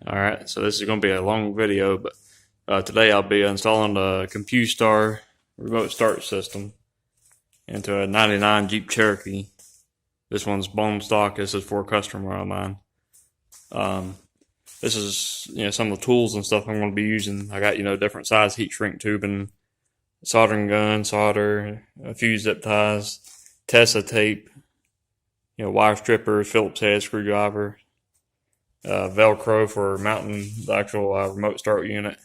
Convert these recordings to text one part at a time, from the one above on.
Alright, so this is going to be a long video, but today I'll be installing the Compustar remote start system into a 99 Jeep Cherokee. This one's bone stock. This is for a customer of mine. This is some of the tools and stuff I'm going to be using. I got different size heat shrink tubing, soldering gun, solder, a few zip ties, Tessa tape, wire strippers, Phillips head screwdriver, Velcro for mounting the actual remote start unit,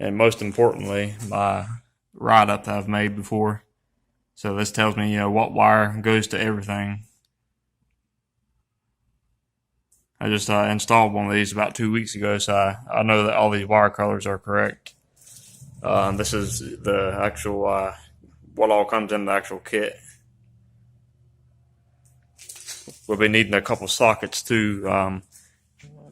and most importantly, my rod up that I've made before. So this tells me what wire goes to everything. I just installed one of these about 2 weeks ago, so I know that all these wire colors are correct. This is the actual what all comes in the actual kit. We'll be needing a couple sockets too.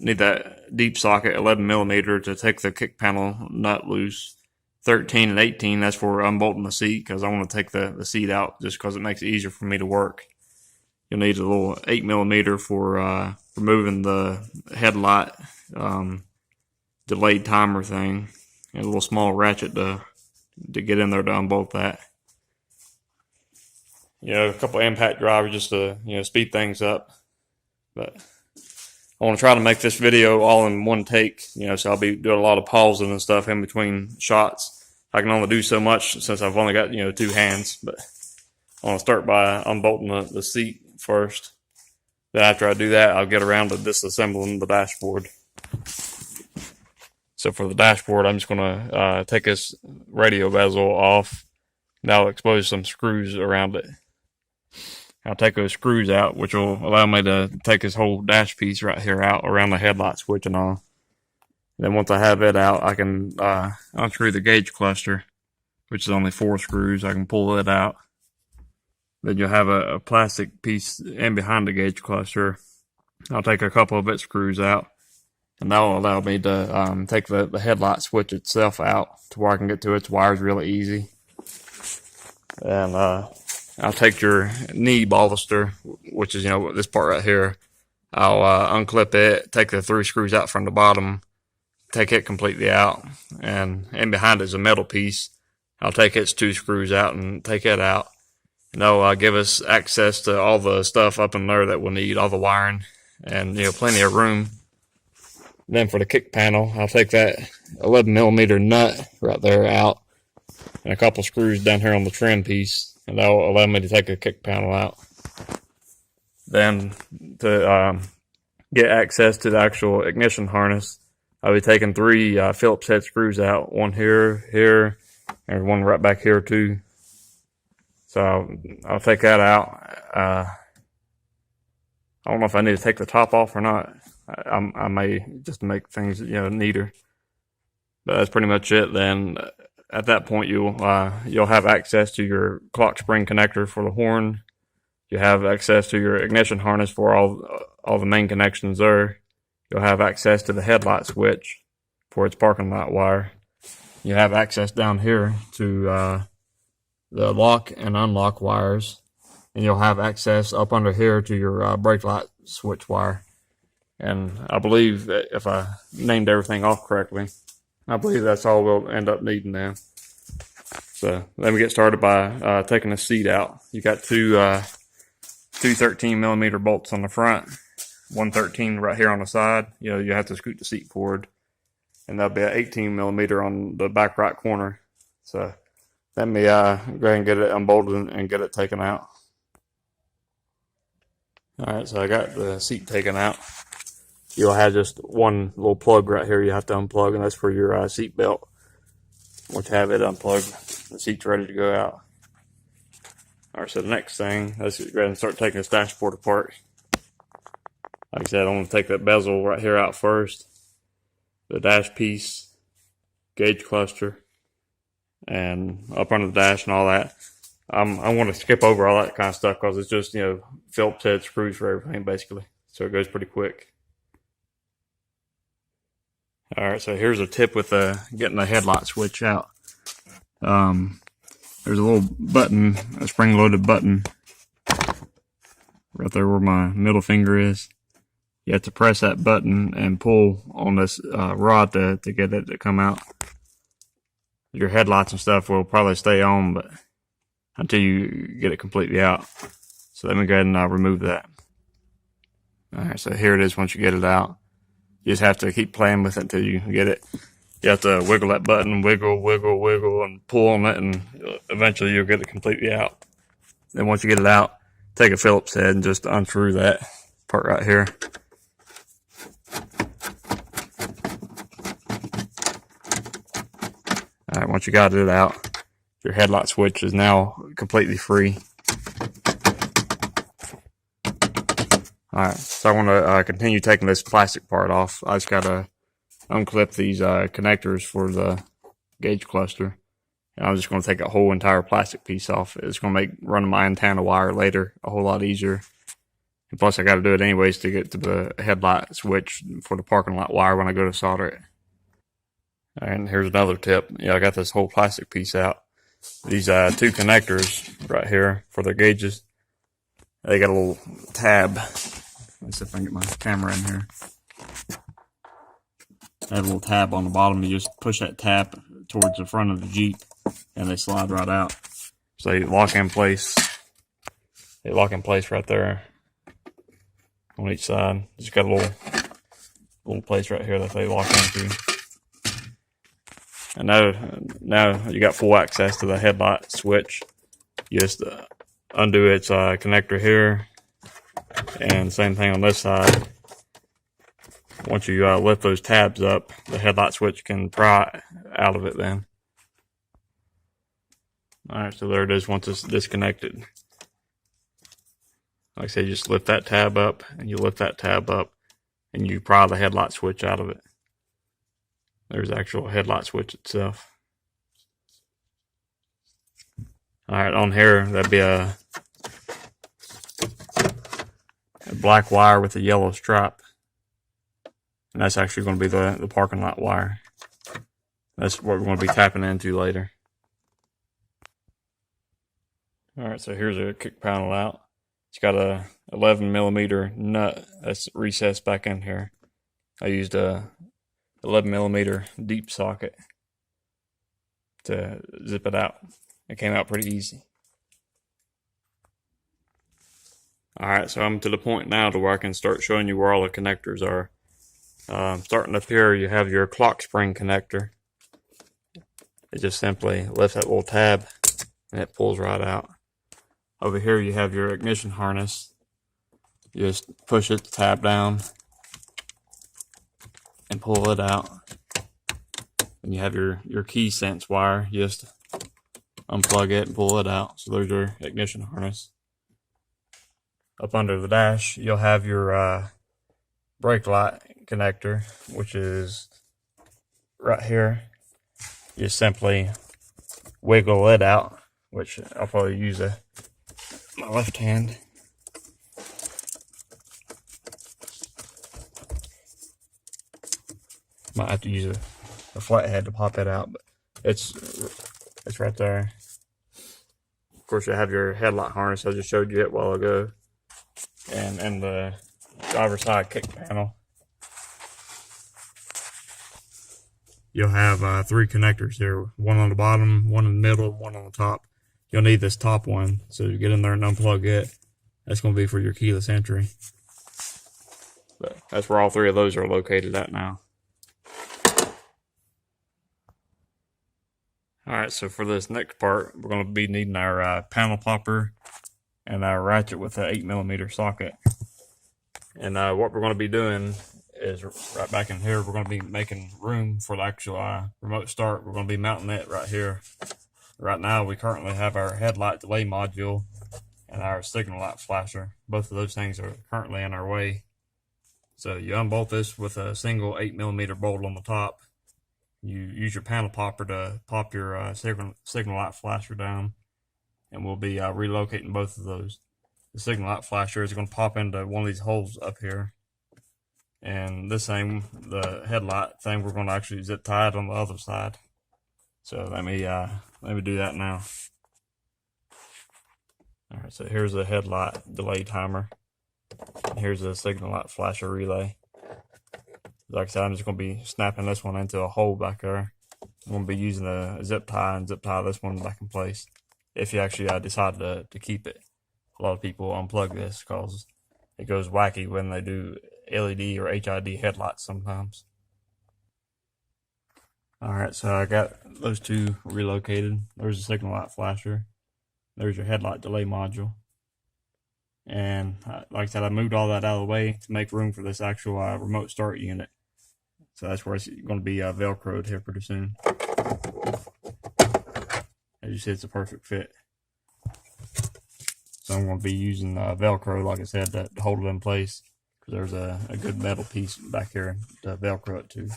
Need that deep socket, 11mm, to take the kick panel nut loose. 13 and 18, that's for unbolting the seat, because I want to take the seat out just because it makes it easier for me to work. You'll need a little 8mm for removing the headlight delayed timer thing, and a little small ratchet to get in there to unbolt that. A couple impact drivers just to speed things up. But I want to try to make this video all in one take, so I'll be doing a lot of pausing and stuff in between shots. I can only do so much since I've only got, two hands, but I want to start by unbolting the seat first. Then after I do that, I'll get around to disassembling the dashboard. So for the dashboard, I'm just going to take this radio bezel off. Now I'll expose some screws around it. I'll take those screws out, which will allow me to take this whole dash piece right here out around the headlight switch and all. Then once I have it out, I can unscrew the gauge cluster, which is only 4 screws. I can pull it out. Then you'll have a plastic piece in behind the gauge cluster. I'll take a couple of its screws out, and that will allow me to take the headlight switch itself out to where I can get to its wires really easy. And I'll take your knee bolster, which is this part right here. I'll unclip it, take the 3 screws out from the bottom, take it completely out, and in behind is a metal piece. I'll take its 2 screws out and take it out. And that'll give us access to all the stuff up in there that we'll need, all the wiring, and plenty of room. Then for the kick panel, I'll take that 11mm nut right there out, and a couple screws down here on the trim piece, and that'll allow me to take the kick panel out. Then to get access to the actual ignition harness, I'll be taking 3 Phillips head screws out, one here, and one right back here too. So I'll take that out. I don't know if I need to take the top off or not. I may just make things neater. But that's pretty much it. Then at that point you'll have access to your clock spring connector for the horn. You have access to your ignition harness for all the main connections there. You'll have access to the headlight switch for its parking light wire. You have access down here to the lock and unlock wires, and you'll have access up under here to your brake light switch wire. And I believe that if I named everything off correctly, I believe that's all we'll end up needing now. So let me get started by taking the seat out. You got two 13mm bolts on the front, 113 right here on the side. You have to scoot the seat forward, and that'll be an 18mm on the back right corner. So let me go ahead and get it unbolted and get it taken out. Alright, so I got the seat taken out. You'll have just one little plug right here you have to unplug, and that's for your seat belt. Once you have it unplugged, the seat's ready to go out. Alright, so the next thing, let's go ahead and start taking this dashboard apart. Like I said, I'm going to take that bezel right here out first, the dash piece, gauge cluster, and up under the dash and all that. I want to skip over all that kind of stuff because it's just Phillips head screws for everything basically, so it goes pretty quick. Alright, so here's a tip with getting the headlight switch out. There's a little button, a spring-loaded button right there where my middle finger is. you have to press that button and pull on this rod to get it to come out. Your headlights and stuff will probably stay on, but until you get it completely out. So let me go ahead and remove that. Alright, so here it is once you get it out. You just have to keep playing with it until you get it. You have to wiggle that button, wiggle, wiggle, wiggle, and pull on it, and eventually you'll get it completely out. Then once you get it out, take a Phillips head and just unscrew that part right here. Alright, once you got it out, your headlight switch is now completely free. Alright, so I want to continue taking this plastic part off. I just got to unclip these connectors for the gauge cluster. And I'm just going to take a whole entire plastic piece off. It's going to make running my antenna wire later a whole lot easier. And plus I got to do it anyways to get to the headlight switch for the parking lot wire when I go to solder it. And here's another tip. Yeah, I got this whole plastic piece out. These two connectors right here for the gauges, they got a little tab. Let's see if I can get my camera in here. They have a little tab on the bottom. You just push that tab towards the front of the Jeep and they slide right out. So they lock in place. They lock in place right there on each side. Just got a little place right here that they lock into. And now you got full access to the headlight switch. You just undo its connector here, and same thing on this side. Once you lift those tabs up, the headlight switch can pry out of it then. Alright, so there it is once it's disconnected. Like I said, you just lift that tab up, and you lift that tab up, and you pry the headlight switch out of it. There's the actual headlight switch itself. Alright, on here, that'd be a black wire with a yellow stripe. And that's actually going to be the parking lot wire. That's what we're going to be tapping into later. Alright, so here's a kick panel out. It's got a 11mm nut that's recessed back in here. I used a 11mm deep socket to zip it out. It came out pretty easy. Alright, so I'm to the point now to where I can start showing you where all the connectors are. Starting up here, you have your clock spring connector. It just simply lifts that little tab and it pulls right out. Over here you have your ignition harness. You just push it, tab down, and pull it out. And you have your key sense wire. You just unplug it and pull it out. So there's your ignition harness. Up under the dash, you'll have your brake light connector, which is right here. You simply wiggle it out, which I'll probably use my left hand. Might have to use a flathead to pop it out, but it's right there. Of course, you have your headlight harness. I just showed you it a while ago, and the driver's side kick panel. You'll have 3 connectors here, one on the bottom, one in the middle, one on the top. You'll need this top one, so you get in there and unplug it. That's going to be for your keyless entry. But that's where all 3 of those are located at now. Alright, so for this next part, we're going to be needing our panel popper and our ratchet with an 8mm socket. And what we're going to be doing is right back in here, we're going to be making room for the actual remote start. We're going to be mounting it right here. Right now, we currently have our headlight delay module and our signal light flasher. Both of those things are currently in our way. So you unbolt this with a single 8mm bolt on the top. You use your panel popper to pop your signal light flasher down, and we'll be relocating both of those. The signal light flasher is going to pop into one of these holes up here, and this thing, the headlight thing, we're going to actually zip tie it on the other side. So let me do that now. All right, so here's the headlight delay timer. Here's a signal light flasher relay. Like I said, I'm just going to be snapping this one into a hole back there. I'm going to be using a zip tie and zip tie this one back in place. If you actually decide to keep it. A lot of people unplug this because it goes wacky when they do LED or HID headlights sometimes. Alright, so I got those two relocated. There's a signal light flasher. There's your headlight delay module. And like I said, I moved all that out of the way to make room for this actual remote start unit. So that's where it's going to be Velcroed here pretty soon. As you see, it's a perfect fit. So I'm going to be using Velcro, like I said, to hold it in place. Because there's a good metal piece back here to Velcro it to.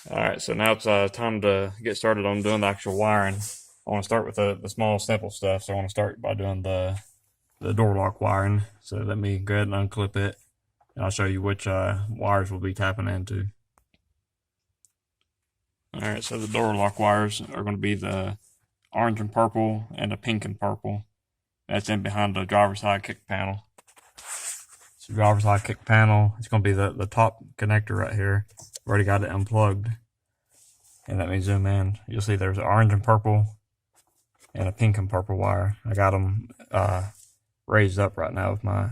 Alright, so now it's time to get started on doing the actual wiring. I want to start with the small, simple stuff. So I want to start by doing the door lock wiring. So let me go ahead and unclip it. And I'll show you which wires we'll be tapping into. Alright, so the door lock wires are going to be the orange and purple and the pink and purple. That's in behind the driver's side kick panel. So driver's side kick panel, it's going to be the top connector right here. I've already got it unplugged. And let me zoom in. You'll see there's an orange and purple and a pink and purple wire. I got them raised up right now with my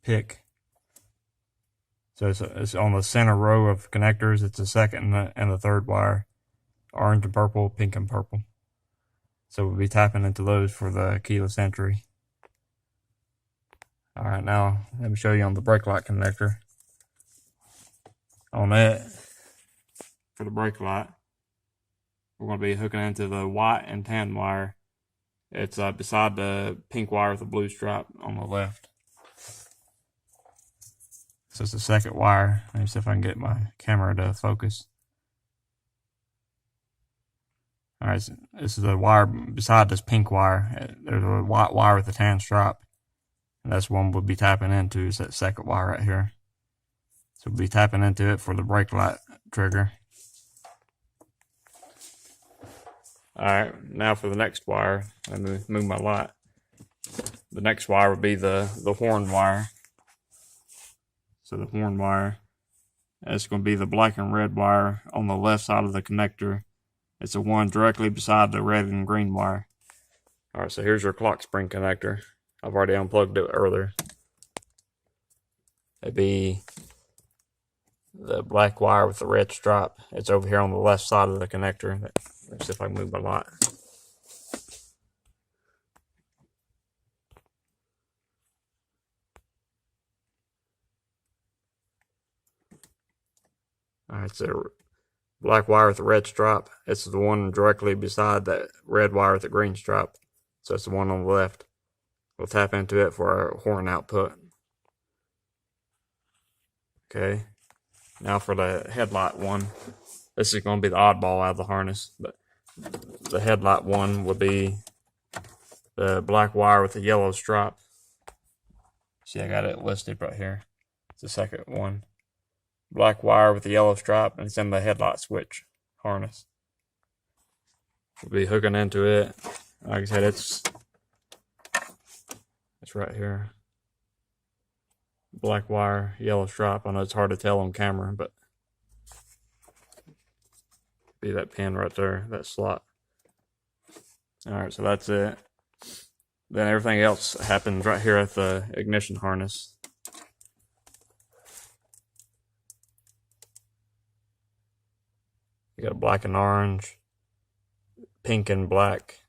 pick. So it's on the center row of connectors. It's the second and the third wire. Orange and purple, pink and purple. So we'll be tapping into those for the keyless entry. Alright, now let me show you on the brake light connector. On it, for the brake light, we're going to be hooking into the white and tan wire. It's beside the pink wire with the blue stripe on the left. So it's the second wire. Let me see if I can get my camera to focus. Alright, so this is the wire beside this pink wire. There's a white wire with a tan stripe. And that's one we'll be tapping into, is that second wire right here. So we'll be tapping into it for the brake light trigger. Alright, now for the next wire. Let me move my light. The next wire would be the horn wire. So the horn wire, that's going to be the black and red wire on the left side of the connector. It's the one directly beside the red and green wire. Alright, so here's your clock spring connector. I've already unplugged it earlier. It'd be the black wire with the red stripe. It's over here on the left side of the connector. Let's see if I can move my light. Alright, so black wire with the red stripe. It's the one directly beside that red wire with the green stripe. So it's the one on the left. We'll tap into it for our horn output. Okay. Now for the headlight one. This is going to be the oddball out of the harness. But the headlight one will be the black wire with the yellow stripe. See, I got it listed right here. It's the second one. Black wire with the yellow stripe, and it's in the headlight switch harness. We'll be hooking into it. Like I said, it's right here. Black wire, yellow stripe. I know it's hard to tell on camera, but be that pin right there, that slot. Alright, so that's it. Then everything else happens right here at the ignition harness. You got black and orange, pink and black.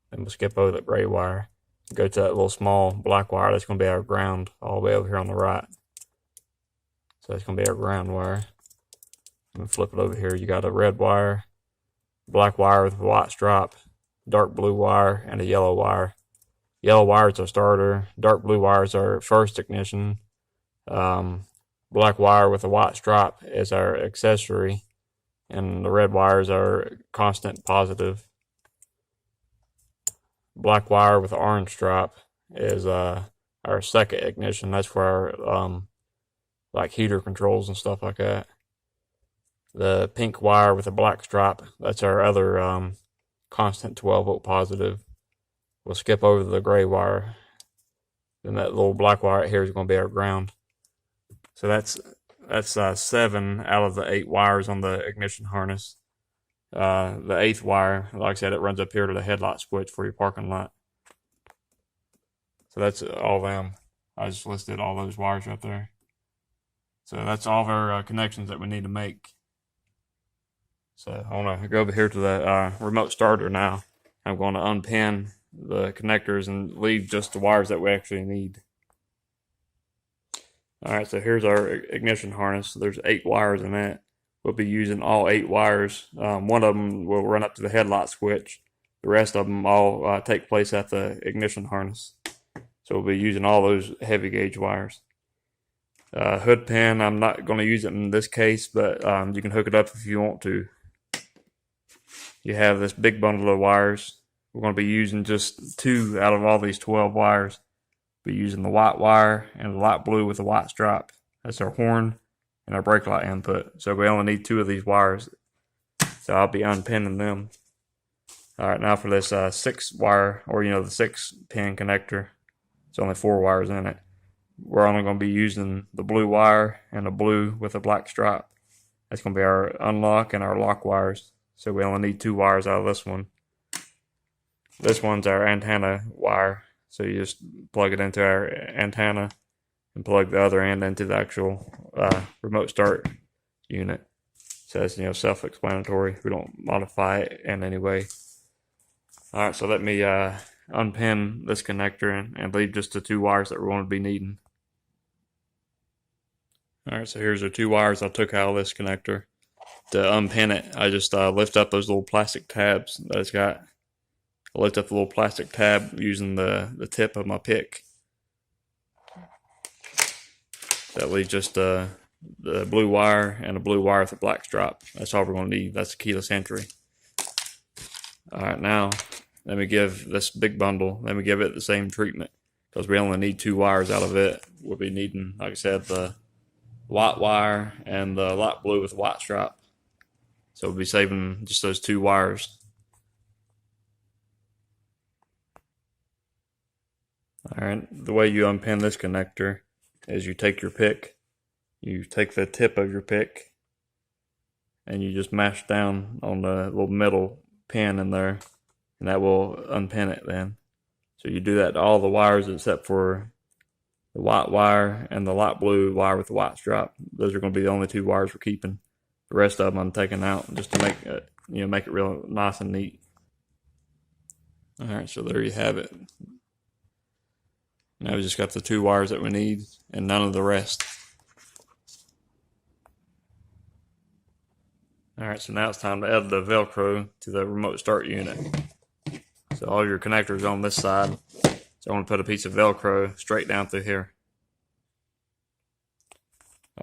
Then we'll skip over the gray wire. Go to that little small black wire. That's going to be our ground all the way over here on the right. So that's going to be our ground wire. I'm going to flip it over here. You got a red wire, black wire with a white stripe, dark blue wire, and a yellow wire. Yellow wire is our starter. Dark blue wire is our first ignition. Black wire with a white stripe is our accessory. And the red wire is our constant positive. Black wire with the orange stripe is our second ignition. That's for our like heater controls and stuff like that. The pink wire with a black stripe, that's our other constant 12 volt positive. we'll skip over the gray wire. Then that little black wire right here is going to be our ground. So that's 7 out of the 8 wires on the ignition harness. The 8th wire, like I said, it runs up here to the headlight switch for your parking lot. So that's all of them. I just listed all those wires right there. So that's all of our connections that we need to make. So I want to go over here to the remote starter now. I'm going to unpin the connectors and leave just the wires that we actually need. Alright, so here's our ignition harness. There's 8 wires in it. We'll be using all 8 wires. One of them will run up to the headlight switch. The rest of them all take place at the ignition harness. So we'll be using all those heavy gauge wires. Hood pin, I'm not going to use it in this case, but you can hook it up if you want to. You have this big bundle of wires. We're going to be using just 2 out of all these 12 wires. We're using the white wire and the light blue with the white stripe. That's our horn and our brake light input. So we only need 2 of these wires. So I'll be unpinning them. Alright, now for this 6 wire, or the 6 pin connector. It's only 4 wires in it. We're only going to be using the blue wire and the blue with a black stripe. That's going to be our unlock and our lock wires. So we only need 2 wires out of this one. This one's our antenna wire. So you just plug it into our antenna and plug the other end into the actual remote start unit. So that's self-explanatory. We don't modify it in any way. Alright, so let me unpin this connector and leave just the 2 wires that we're going to be needing. Alright, so here's the 2 wires I took out of this connector. To unpin it, I just lift up those little plastic tabs that it's got. I lift up the little plastic tab using the tip of my pick. That leaves just the blue wire and a blue wire with a black stripe. That's all we're going to need. That's the keyless entry. Alright, now let me give this big bundle, let me give it the same treatment, because we only need 2 wires out of it. We'll be needing, like I said, the white wire and the light blue with a white stripe. So we'll be saving just those 2 wires. Alright, the way you unpin this connector is you take your pick, you take the tip of your pick, and you just mash down on the little metal pin in there, and that will unpin it then. So you do that to all the wires except for the white wire and the light blue wire with the white stripe. Those are going to be the only 2 wires we're keeping. The rest of them I'm taking out just to make it, make it real nice and neat. Alright, so there you have it. Now we just got the 2 wires that we need and none of the rest. Alright, so now it's time to add the Velcro to the remote start unit. So all your connectors on this side. So I'm going to put a piece of Velcro straight down through here.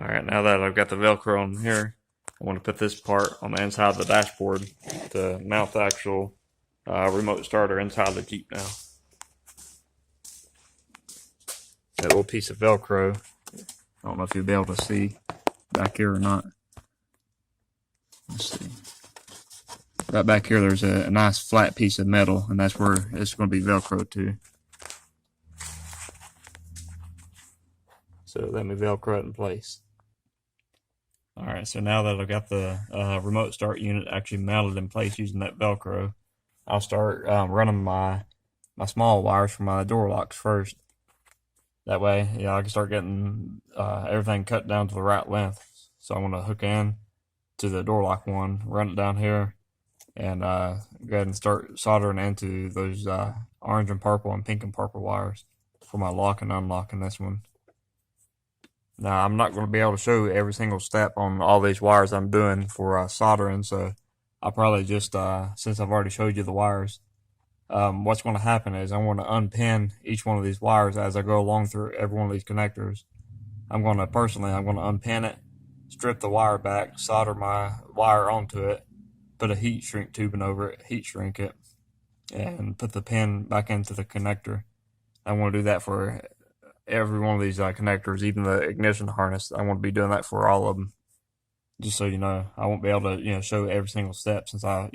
Alright, now that I've got the Velcro on here, I want to put this part on the inside of the dashboard to mount the actual remote starter inside the Jeep now. That little piece of Velcro, I don't know if you'll be able to see back here or not. Let's see. Right back here there's a nice flat piece of metal, and that's where it's going to be Velcro to. So let me Velcro it in place. Alright, so now that I've got the remote start unit actually mounted in place using that Velcro, I'll start running my small wires for my door locks first. That way, I can start getting everything cut down to the right length. So I'm going to hook in to the door lock one, run it down here, and go ahead and start soldering into those orange and purple and pink and purple wires for my lock and unlock in this one. Now, I'm not going to be able to show every single step on all these wires I'm doing for soldering, so I'll probably just, since I've already showed you the wires, what's going to happen is I'm going to unpin each one of these wires as I go along through every one of these connectors. I'm going to unpin it, strip the wire back, solder my wire onto it, put a heat shrink tubing over it, heat shrink it, and put the pin back into the connector. I want to do that for every one of these connectors, even the ignition harness. I want to be doing that for all of them. just so you know. I won't be able to, show every single step since I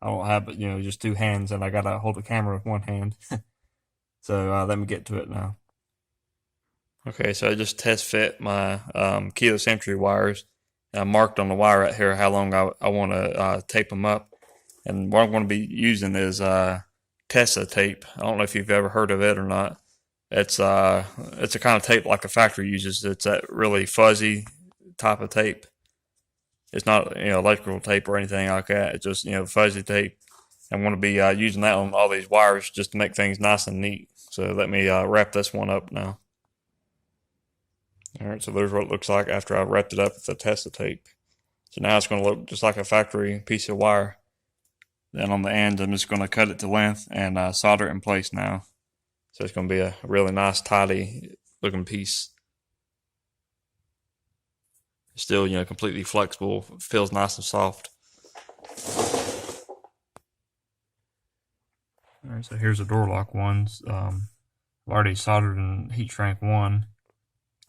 don't have, just two hands and I gotta hold the camera with one hand. So let me get to it now. Okay, so I just test fit my keyless entry wires. I marked on the wire right here how long I want to tape them up. And what I'm going to be using is Tessa tape. I don't know if you've ever heard of it or not. It's a kind of tape like a factory uses. It's that really fuzzy type of tape. It's not electrical tape or anything like that. It's just fuzzy tape. I'm going to be using that on all these wires just to make things nice and neat. So let me wrap this one up now. Alright, so there's what it looks like after I wrapped it up with the Tessa tape. So now it's going to look just like a factory piece of wire. Then on the end, I'm just going to cut it to length and solder it in place now. So it's going to be a really nice, tidy looking piece. Still, completely flexible. Feels nice and soft. Alright, so here's the door lock ones. I've already soldered and heat shrink one.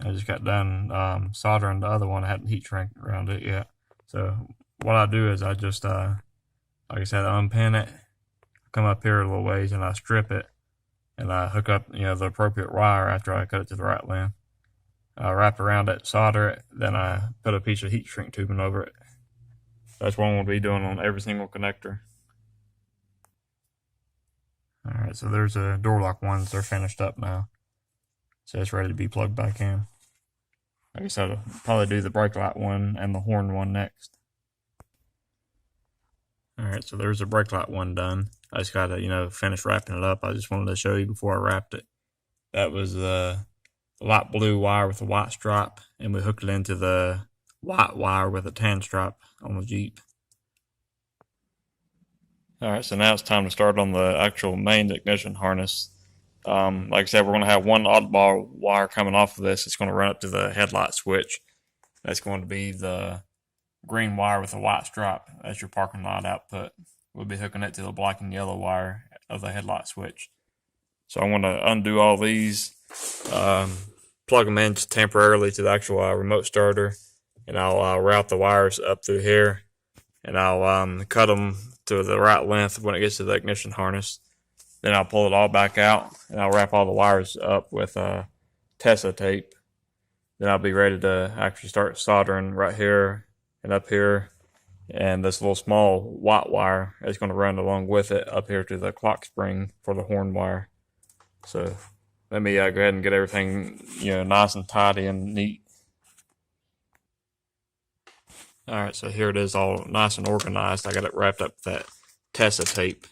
I just got done soldering the other one. I hadn't heat shrink around it yet. So what I do is I just, like I said, I unpin it, come up here a little ways, and I strip it, and I hook up, the appropriate wire after I cut it to the right length. I wrap around it, solder it, then I put a piece of heat shrink tubing over it. That's what I'm going to be doing on every single connector. Alright, so there's the door lock ones. They're finished up now. So it's ready to be plugged back in. I guess I'll probably do the brake light one and the horn one next. Alright, so there's the brake light one done. I just gotta, finish wrapping it up. I just wanted to show you before I wrapped it. That was the light blue wire with a white stripe, and we hooked it into the white wire with a tan stripe on the Jeep. Alright, so now it's time to start on the actual main ignition harness. Like I said, we're going to have one oddball wire coming off of this. It's going to run up to the headlight switch. That's going to be the green wire with a white stripe. That's your parking lot output. We'll be hooking it to the black and yellow wire of the headlight switch. So I'm going to undo all these, plug them in just temporarily to the actual remote starter, and I'll route the wires up through here, and I'll cut them to the right length when it gets to the ignition harness. Then I'll pull it all back out, and I'll wrap all the wires up with Tessa tape. Then I'll be ready to actually start soldering right here and up here. And this little small white wire is going to run along with it up here to the clock spring for the horn wire. So let me go ahead and get everything nice and tidy and neat. Alright, so here it is all nice and organized. I got it wrapped up with that Tessa tape.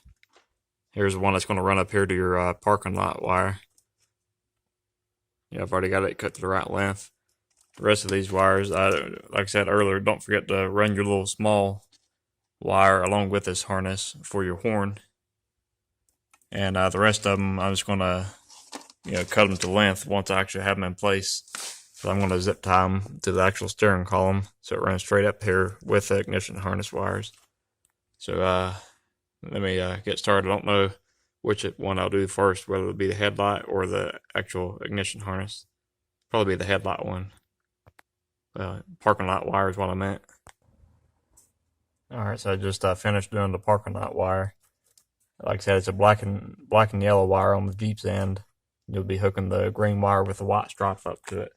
Here's the one that's going to run up here to your parking lot wire. I've already got it cut to the right length. The rest of these wires, like I said earlier, don't forget to run your little small wire along with this harness for your horn. And the rest of them, I'm just going to cut them to length once I actually have them in place. So I'm going to zip tie them to the actual steering column so it runs straight up here with the ignition harness wires. So let me get started. I don't know which one I'll do first, whether it be the headlight or the actual ignition harness. Probably be the headlight one. Parking lot wire is what I meant. Alright, so I just finished doing the parking lot wire. Like I said, it's a black and yellow wire on the Jeep's end. You'll be hooking the green wire with the white stripe up to it.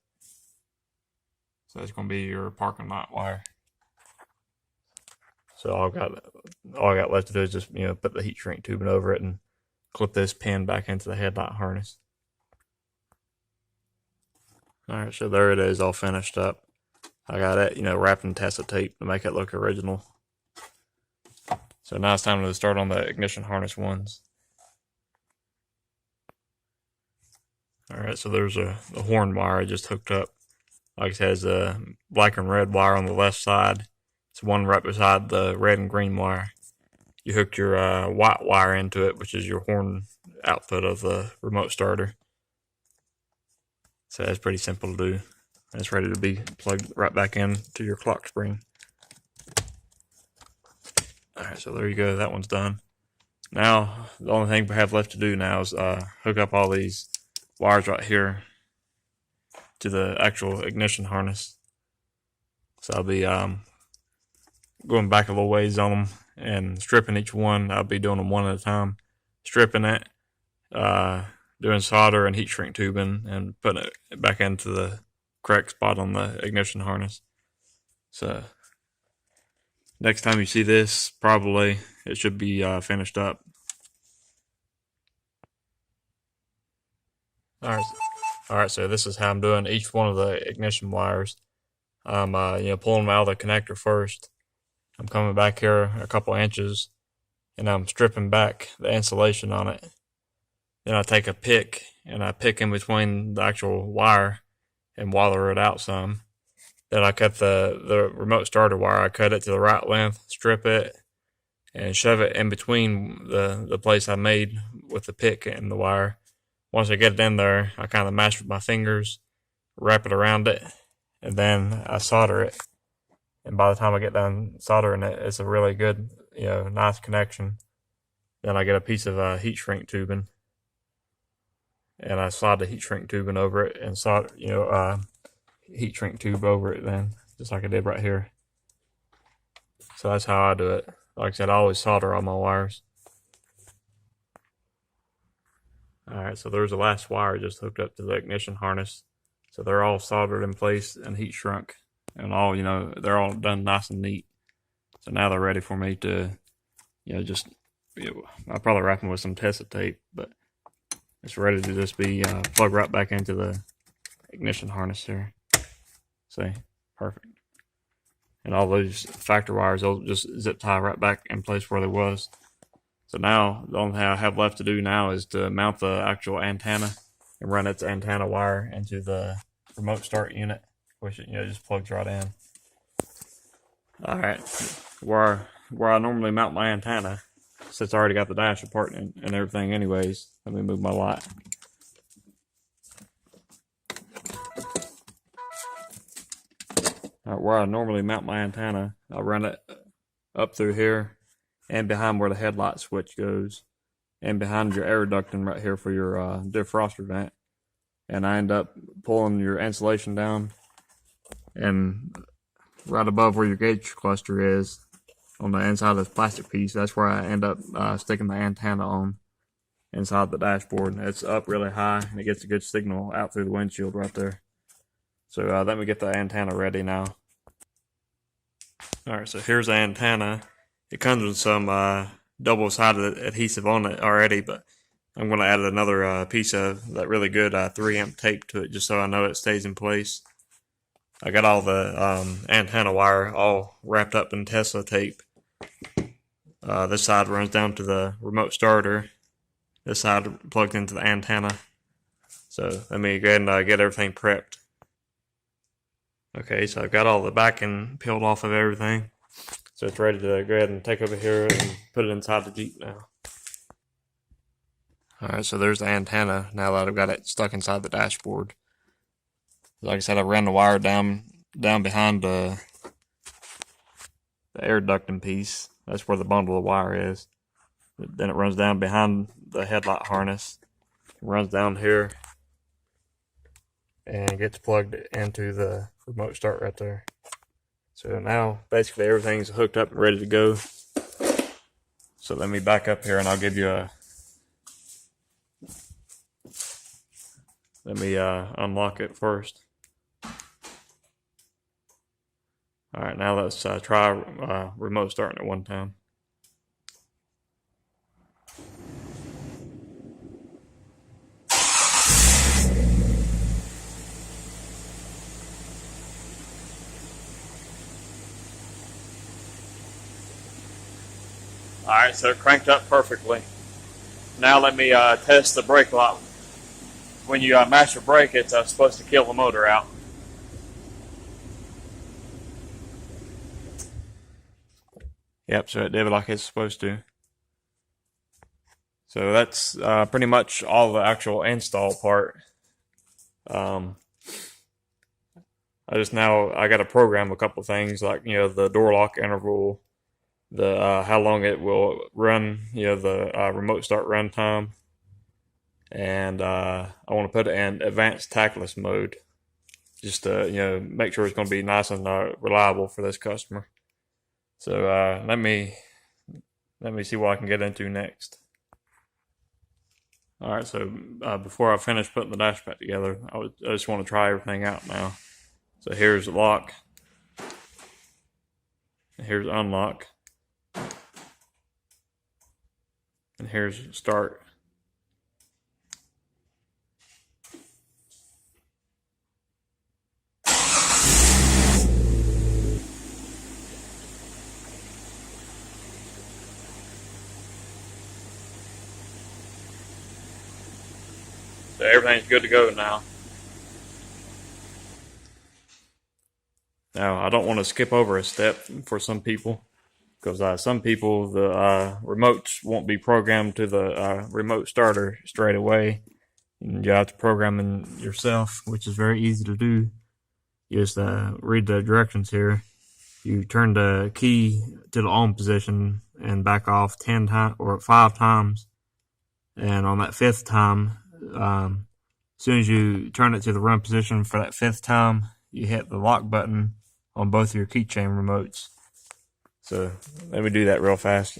So that's going to be your parking lot wire. So all I got left to do is just put the heat shrink tubing over it and clip this pin back into the headlight harness. Alright, so there it is, all finished up. I got it, wrapped in Tessa tape to make it look original. So now it's time to start on the ignition harness ones. Alright, so there's the horn wire I just hooked up. Like I said, it's a black and red wire on the left side. It's one right beside the red and green wire. You hook your white wire into it, which is your horn output of the remote starter. So that's pretty simple to do. It's ready to be plugged right back in to your clock spring. Alright, so there you go. That one's done. Now, the only thing we have left to do now is hook up all these wires right here to the actual ignition harness. So I'll be going back a little ways on them and stripping each one. I'll be doing them one at a time, stripping it, doing solder and heat shrink tubing, and putting it back into the correct spot on the ignition harness. So next time you see this, probably it should be finished up. Alright, so this is how I'm doing each one of the ignition wires. I'm pulling them out of the connector first. I'm coming back here a couple inches, and I'm stripping back the insulation on it. Then I take a pick and I pick in between the actual wire and water it out some. Then I cut the remote starter wire. I cut it to the right length, strip it, and shove it in between the place I made with the pick and the wire. Once I get it in there, I kind of mash with my fingers, wrap it around it, and then I solder it. And by the time I get done soldering it, it's a really good, nice connection. Then I get a piece of heat shrink tubing, and I slide the heat shrink tubing over it and solder, heat shrink tube over it then, just like I did right here. So that's how I do it. Like I said, I always solder all my wires. Alright, so there's the last wire just hooked up to the ignition harness. So they're all soldered in place and heat shrunk. And all, they're all done nice and neat. So now they're ready for me to, I'll probably wrap them with some Tessa tape, but it's ready to just be plugged right back into the ignition harness here. See, perfect. And all those factor wires, they'll just zip tie right back in place where they was. So now, the only thing I have left to do now is to mount the actual antenna and run its antenna wire into the remote start unit, which just plugs right in. Alright, where I normally mount my antenna, since I already got the dash apart and everything anyways, let me move my light. Alright, where I normally mount my antenna, I run it up through here and behind where the headlight switch goes, and behind your air ducting right here for your defroster vent. And I end up pulling your insulation down, and right above where your gauge cluster is, on the inside of this plastic piece, that's where I end up sticking the antenna on inside the dashboard. It's up really high, and it gets a good signal out through the windshield right there. So let me get the antenna ready now. Alright, so here's the antenna. It comes with some double-sided adhesive on it already, but I'm going to add another piece of that really good 3-amp tape to it just so I know it stays in place. I got all the antenna wire all wrapped up in Tessa tape. This side runs down to the remote starter. This side plugged into the antenna. So let me go ahead and get everything prepped. Okay, so I've got all the backing peeled off of everything. So it's ready to go ahead and take over here and put it inside the Jeep now. Alright, so there's the antenna now that I've got it stuck inside the dashboard. Like I said, I ran the wire down behind the air ducting piece. That's where the bundle of wire is. Then it runs down behind the headlight harness. It runs down here and gets plugged into the remote start right there. So now basically everything's hooked up and ready to go. So let me back up here and I'll give you a... Let me unlock it first. Alright, now let's try remote starting at one time. Alright, so it cranked up perfectly. Now let me test the brake light. When you mash your brake, it's supposed to kill the motor out. Yep, so it did like it's supposed to. So that's pretty much all the actual install part. I got to program a couple things like the door lock interval, the how long it will run, the remote start run time, and I want to put it in advanced tackless mode, just to make sure it's going to be nice and reliable for this customer. So let me see what I can get into next. All right, so before I finish putting the dash back together, I just want to try everything out now. So here's lock, here's unlock, and here's start. So everything's good to go now. Now, I don't want to skip over a step for some people, because some people, the remotes won't be programmed to the remote starter straight away. And you have to program them yourself, which is very easy to do. You just read the directions here. You turn the key to the on position and back off 10 times or 5 times. And on that 5th time, as soon as you turn it to the run position for that 5th time, you hit the lock button on both of your keychain remotes. So let me do that real fast.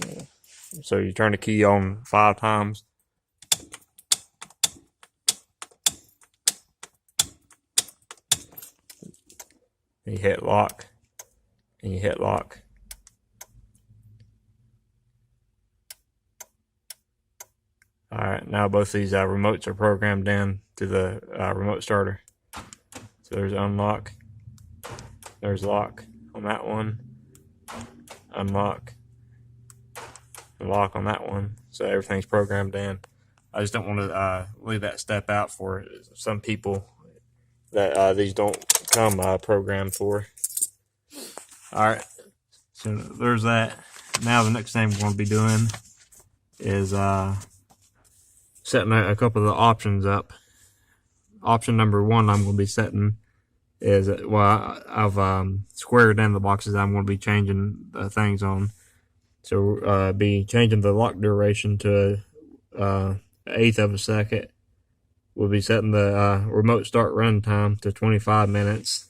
So you turn the key on 5 times. And you hit lock. And you hit lock. Alright, now both these remotes are programmed in to the remote starter. So there's unlock. There's lock on that one. Unlock. And lock on that one. So everything's programmed in. I just don't want to leave that step out for some people that these don't come programmed for. Alright, so there's that. Now the next thing we're going to be doing is setting a couple of the options up. Option number 1 I'm going to be setting is, well, I've squared in the boxes I'm going to be changing things on. So be changing the lock duration to 1/8 of a second. We'll be setting the remote start run time to 25 minutes.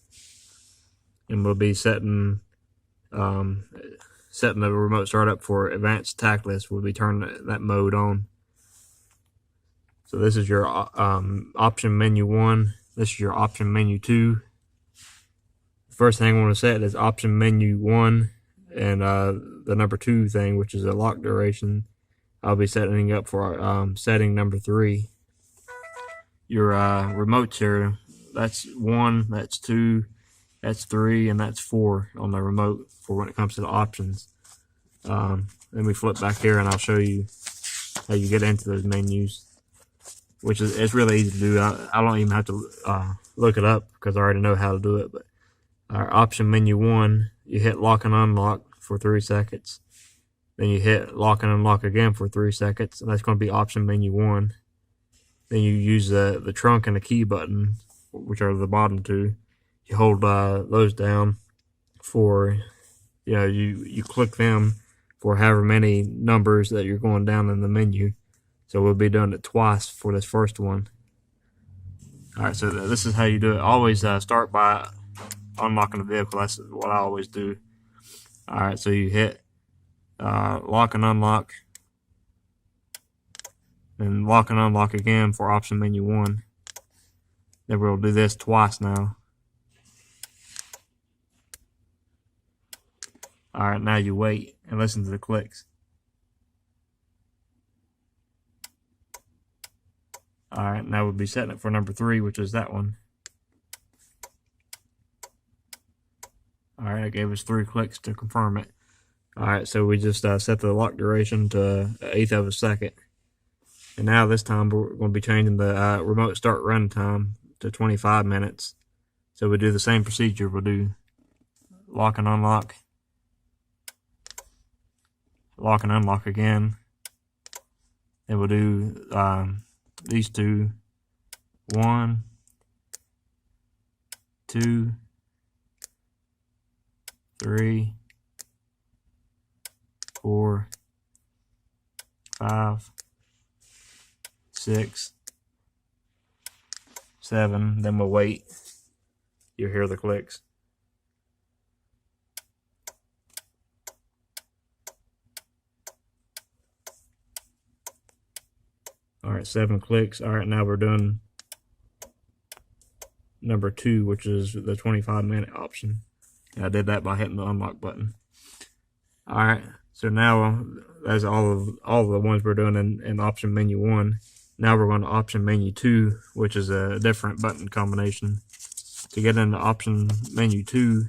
And we'll be setting the remote start up for advanced tack list. We'll be turning that mode on. So this is your option menu 1. This is your option menu 2. The first thing I want to set is option menu 1, and the number 2 thing, which is a lock duration, I'll be setting up for setting number 3. Your remotes here, that's 1, that's 2, that's 3, and that's 4 on the remote for when it comes to the options. Then we flip back here and I'll show you how you get into those menus, which is, it's really easy to do. I don't even have to look it up because I already know how to do it. But our option menu 1, you hit lock and unlock for 3 seconds. Then you hit lock and unlock again for 3 seconds, and that's going to be option menu 1. Then you use the trunk and the key button, which are the bottom 2. You hold those down for, you click them for however many numbers that you're going down in the menu. So we'll be doing it twice for this first one. Alright, so this is how you do it. Always start by unlocking the vehicle. That's what I always do. Alright, so you hit lock and unlock, and lock and unlock again for option menu 1. Then we'll do this twice now. Alright, now you wait and listen to the clicks. Alright, now we'll be setting it for number 3, which is that one. Alright, it gave us 3 clicks to confirm it. Alright, so we just set the lock duration to 1/8 of a second. And now this time we're going to be changing the remote start run time to 25 minutes. So we do the same procedure. We'll do lock and unlock again. Then we'll do these 2, 1, 2, 3, 4, 5, 6, 7. Then we'll wait. You'll hear the clicks. Alright, 7 clicks. Alright, now we're doing number 2, which is the 25-minute option. And I did that by hitting the unlock button. Alright, so now that's all of the ones we're doing in option menu 1. Now we're going to option menu 2, which is a different button combination. To get into option menu 2,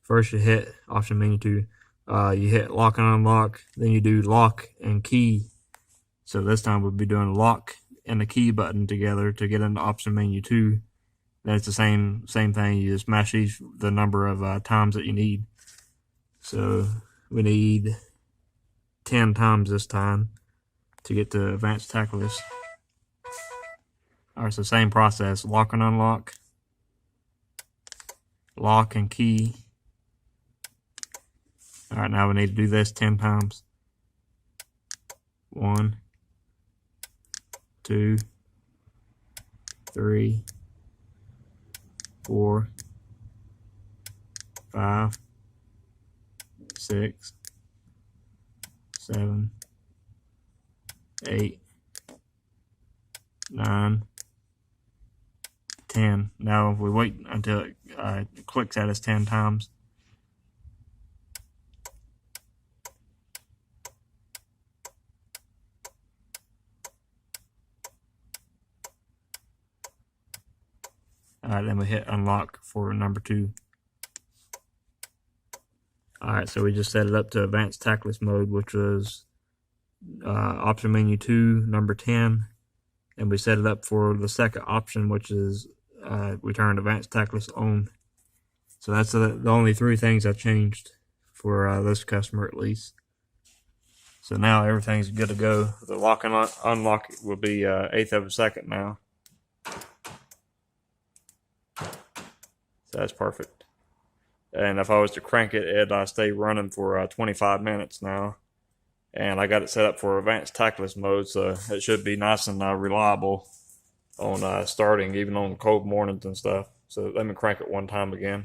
first you hit option menu 2. You hit lock and unlock, then you do lock and key. So this time we'll be doing lock and the key button together to get into option menu 2. Then it's the same thing. You just mash the number of times that you need. So we need 10 times this time to get to advanced tack list. Alright, so same process. Lock and unlock, lock and key. Alright, now we need to do this 10 times. 1, 2, 3, 4, 5, 6, 7, 8, 9, 10. Now if we wait until it clicks at us 10 times. Alright, then we hit unlock for number 2. Alright, so we just set it up to advanced tack list mode, which was option menu 2, number 10. And we set it up for the second option, which is we turned advanced tack list on. So that's the only 3 things I changed for this customer at least. So now everything's good to go. The lock and unlock will be 1/8 of a second now. So that's perfect. And if I was to crank it, it'd stay running for 25 minutes now. And I got it set up for advanced tack list mode, so it should be nice and reliable on starting, even on cold mornings and stuff. So let me crank it one time again.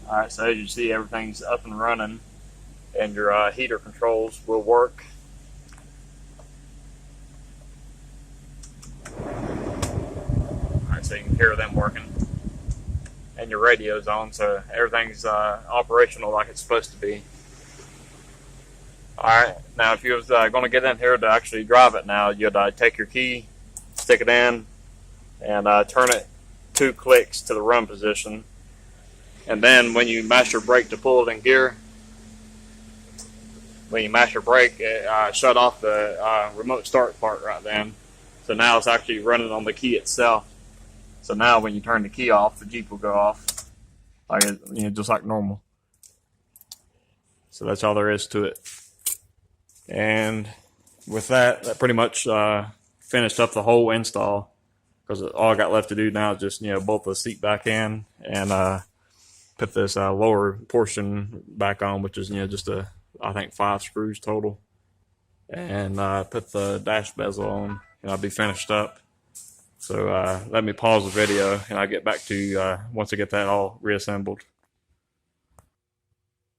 Alright, so as you see, everything's up and running, and your heater controls will work. Alright, so you can hear them working. And your radio's on, so everything's operational like it's supposed to be. Alright, now if you was going to get in here to actually drive it now, you'd take your key, stick it in, and turn it 2 clicks to the run position. And then when you mash your brake to pull it in gear, when you mash your brake, it shut off the remote start part right then. So now it's actually running on the key itself. So now when you turn the key off, the Jeep will go off, like just like normal. So that's all there is to it. And with that pretty much finished up the whole install, because all I got left to do now is just bolt the seat back in and put this lower portion back on, which is just I think 5 screws total, and put the dash bezel on, and I'll be finished up. So let me pause the video and I'll get back to you once I get that all reassembled.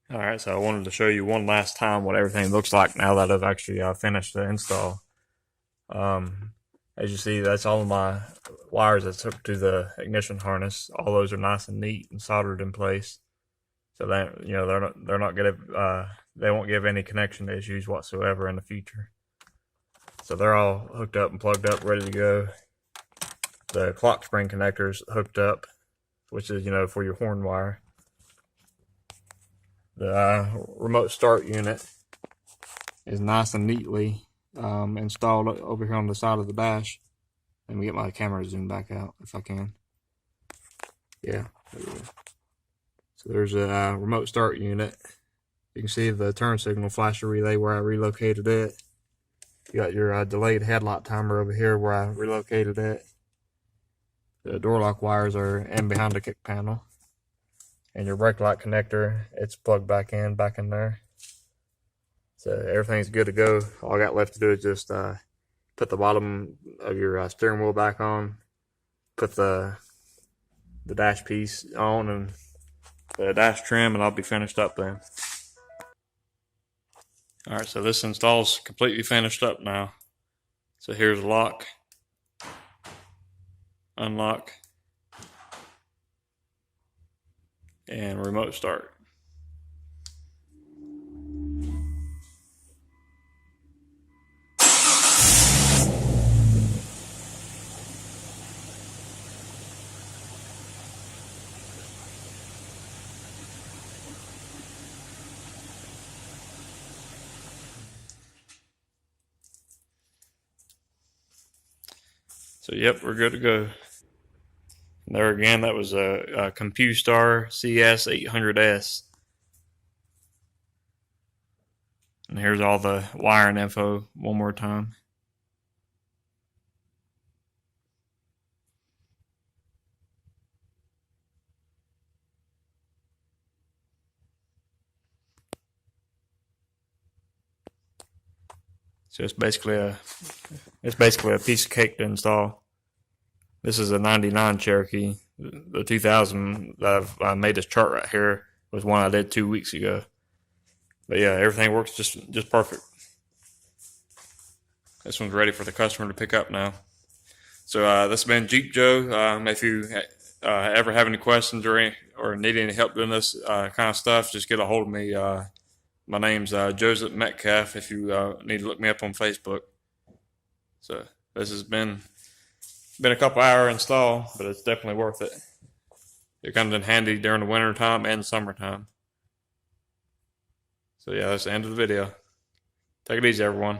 Alright, so I wanted to show you one last time what everything looks like now that I've actually finished the install. As you see, that's all of my wires that's hooked to the ignition harness. All those are nice and neat and soldered in place. So that they're not gonna they won't give any connection issues whatsoever in the future. So they're all hooked up and plugged up, ready to go. The clock spring connector's hooked up, which is for your horn wire. The remote start unit is nice and neatly installed over here on the side of the dash. Let me get my camera zoomed back out if I can. Yeah, there we go. So there's a remote start unit. You can see the turn signal flasher relay where I relocated it. You got your delayed headlight timer over here where I relocated it. The door lock wires are in behind the kick panel. And your brake light connector, it's plugged back in there. So everything's good to go. All I got left to do is just put the bottom of your steering wheel back on, put the dash piece on, and the dash trim, and I'll be finished up then. Alright, so this install's completely finished up now. So here's lock, unlock, and remote start. So yep, we're good to go. And there again, that was a Compustar CS800S. And here's all the wiring info one more time. So it's basically a piece of cake to install. This is a 99 Cherokee. The 2000 that I made this chart right here was one I did 2 weeks ago. But yeah, everything works just perfect. This one's ready for the customer to pick up now. So this has been Jeep Joe. If you ever have any questions or need any help doing this kind of stuff, just get a hold of me. My name's Joseph Metcalf if you need to look me up on Facebook. So this has been a couple hour install, but it's definitely worth it. It comes in handy during the winter time and summertime. So yeah, that's the end of the video. Take it easy, everyone.